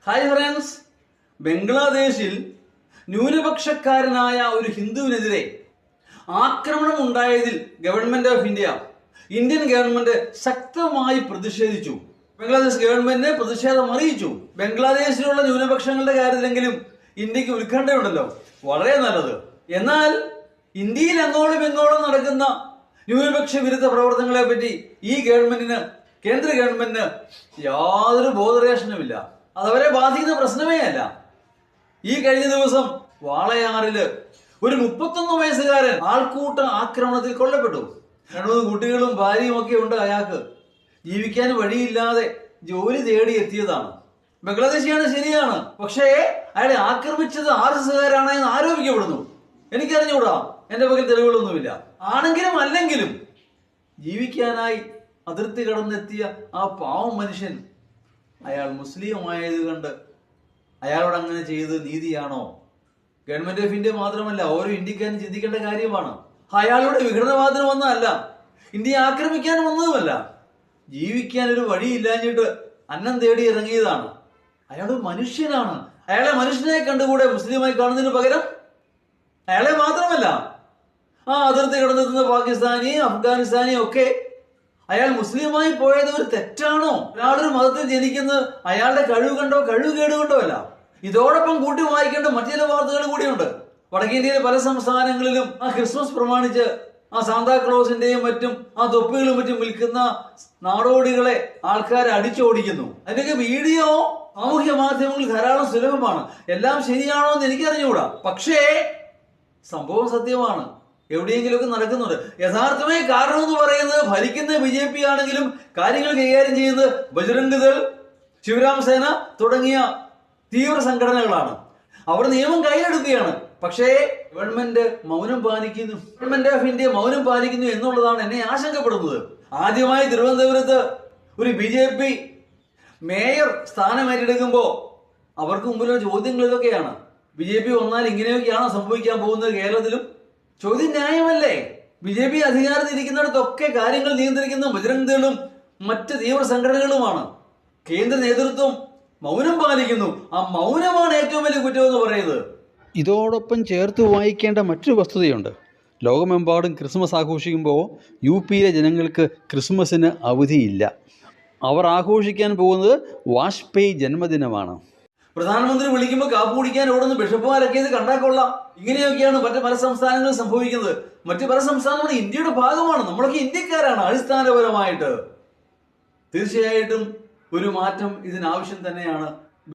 Hi friends, ബംഗ്ലാദേശിൽ ന്യൂനപക്ഷക്കാരനായ ഒരു ഹിന്ദുവിനെതിരെ ആക്രമണം ഉണ്ടായതിൽ ഗവൺമെന്റ് ഓഫ് ഇന്ത്യൻ ഗവൺമെന്റ് ശക്തമായി പ്രതിഷേധിച്ചു. ബംഗ്ലാദേശ് ഗവൺമെന്റിനെ പ്രതിഷേധം അറിയിച്ചു. ബംഗ്ലാദേശിലുള്ള ന്യൂനപക്ഷങ്ങളുടെ കാര്യത്തിലെങ്കിലും ഇന്ത്യക്ക് ഉത്കണ്ഠയുണ്ടല്ലോ, വളരെ നല്ലത്. എന്നാൽ ഇന്ത്യയിൽ അങ്ങോളം നടക്കുന്ന ന്യൂനപക്ഷ വിരുദ്ധ പ്രവർത്തനങ്ങളെ പറ്റി ഈ ഗവൺമെന്റിന്, കേന്ദ്ര ഗവൺമെന്റിന് യാതൊരു ബോധറേഷനുമില്ല. അതവരെ ബാധിക്കുന്ന പ്രശ്നമേ അല്ല. ഈ കഴിഞ്ഞ ദിവസം വാളയാറില് ഒരു 31 വയസ്സുകാരൻ ആൾക്കൂട്ട ആക്രമണത്തിൽ കൊല്ലപ്പെട്ടു. 2 കുട്ടികളും ഭാര്യയും ഒക്കെ ഉണ്ട്. അയാൾക്ക് ജീവിക്കാൻ വഴിയില്ലാതെ ജോലി തേടി എത്തിയതാണ്. ബംഗ്ലാദേശിയാണ്, ശരിയാണ്. പക്ഷേ അയാളെ ആക്രമിച്ചത് RSSകാരാണ് എന്ന് ആരോപിക്കപ്പെടുന്നു. എനിക്കറിഞ്ഞൂടാ, എന്റെ പക്കൽ തെളിവുകളൊന്നുമില്ല. ആണെങ്കിലും അല്ലെങ്കിലും ജീവിക്കാനായി അതിർത്തി കടന്നെത്തിയ ആ പാവം മനുഷ്യൻ, അയാൾ മുസ്ലിം ആയത് കണ്ട് അയാളോട് അങ്ങനെ ചെയ്ത് നീതിയാണോ? ഗവൺമെന്റ് ഓഫ് ഇന്ത്യ മാത്രമല്ല, ഓരോ ഇന്ത്യക്കാരും ചിന്തിക്കേണ്ട കാര്യമാണ്. അയാളുടെ വിഘടനവാദത്തിന് വന്നതല്ല, ഇന്ത്യയെ ആക്രമിക്കാൻ വന്നതുമല്ല. ജീവിക്കാൻ ഒരു വഴിയില്ലാഞ്ഞിട്ട് അന്നം തേടി ഇറങ്ങിയതാണ്. അയാൾ മനുഷ്യനാണ്. അയാളെ മനുഷ്യനെ കണ്ടുകൂടെ മുസ്ലിമായി കാണുന്നതിന് പകരം? അയാളെ മാത്രമല്ല, അതിർത്തി കടന്നെത്തുന്ന പാകിസ്ഥാനി, അഫ്ഗാനിസ്ഥാനി ഒക്കെ അയാൾ മുസ്ലിമായി പോയത് ഒരു തെറ്റാണോ? ഒരാളൊരു മതത്തിൽ ജനിക്കുന്നത് അയാളുടെ കഴിവ് കണ്ടോ കഴിവുകേട് കൊണ്ടോ അല്ല. ഇതോടൊപ്പം കൂട്ടി വായിക്കേണ്ട മറ്റു ചില വാർത്തകൾ കൂടിയുണ്ട്. വടക്കേന്ത്യയിലെ പല സംസ്ഥാനങ്ങളിലും ക്രിസ്മസ് പ്രമാണിച്ച് സാന്താക്ലോസിന്റെയും മറ്റും തൊപ്പികളും മറ്റും വിൽക്കുന്ന നാടോടികളെ ആൾക്കാരെ അടിച്ചോടിക്കുന്നു. അതിന്റെയൊക്കെ വീഡിയോ സാമൂഹ്യ മാധ്യമങ്ങളിൽ ധാരാളം സുലഭമാണ്. എല്ലാം ശരിയാണോ എന്ന് എനിക്കറിഞ്ഞുകൂടാ. പക്ഷേ സംഭവം സത്യമാണ്, എവിടെയെങ്കിലുമൊക്കെ നടക്കുന്നുണ്ട്. യഥാർത്ഥമായി കാരണം എന്ന് പറയുന്നത് ഭരിക്കുന്ന BJP ആണെങ്കിലും കാര്യങ്ങൾ കൈകാര്യം ചെയ്യുന്നത് ബജ്രംഗ് ദൾ, ശിവരാം സേന തുടങ്ങിയ തീവ്ര സംഘടനകളാണ്. അവർ നിയമം കയ്യിലെടുക്കുകയാണ്. പക്ഷേ ഗവൺമെന്റ് മൗനം പാലിക്കുന്നു. ഗവൺമെന്റ് ഓഫ് ഇന്ത്യ മൗനം പാലിക്കുന്നു എന്നുള്ളതാണ് എന്നെ ആശങ്കപ്പെടുന്നത്. ആദ്യമായി തിരുവനന്തപുരത്ത് ഒരു BJP മേയർ സ്ഥാനം ഏറ്റെടുക്കുമ്പോൾ അവർക്ക് മുമ്പിലുള്ള ചോദ്യങ്ങൾ ഇതൊക്കെയാണ്. BJP വന്നാൽ ഇങ്ങനെയൊക്കെയാണോ സംഭവിക്കാൻ പോകുന്നത് കേരളത്തിലും? ചോദ്യം ന്യായമല്ലേ? BJP അധികാരത്തിൽ ഇരിക്കുന്നിടത്തൊക്കെ കാര്യങ്ങൾ നിയന്ത്രിക്കുന്ന ബജ്രംഗ് ദളും മറ്റ് തീവ്ര സംഘടനകളുമാണ്. കേന്ദ്ര നേതൃത്വം മൗനം പാലിക്കുന്നു. ആ മൗനമാണ് ഏറ്റവും വലിയ കുറ്റം എന്ന് പറയുന്നത്. ഇതോടൊപ്പം ചേർത്ത് വായിക്കേണ്ട മറ്റൊരു വസ്തുതയുണ്ട്. ലോകമെമ്പാടും ക്രിസ്മസ് ആഘോഷിക്കുമ്പോൾ UPയിലെ ജനങ്ങൾക്ക് ക്രിസ്മസിന് അവധിയില്ല. അവർ ആഘോഷിക്കാൻ പോകുന്നത് വാജ്പേയി ജന്മദിനമാണ്. പ്രധാനമന്ത്രി വിളിക്കുമ്പോൾ കാപ്പ് കുടിക്കാൻ ഓടുന്ന ബിഷപ്പുമാരൊക്കെ ഇത് കണ്ടാൽ കൊള്ളാം. ഇങ്ങനെയൊക്കെയാണ് മറ്റു പല സംസ്ഥാനങ്ങളിൽ സംഭവിക്കുന്നത്. മറ്റു പല സംസ്ഥാനങ്ങളും ഇന്ത്യയുടെ ഭാഗമാണ്. നമ്മളൊക്കെ ഇന്ത്യക്കാരാണ് അടിസ്ഥാനപരമായിട്ട്. തീർച്ചയായിട്ടും ഒരു മാറ്റം ഇതിനാവശ്യം തന്നെയാണ്.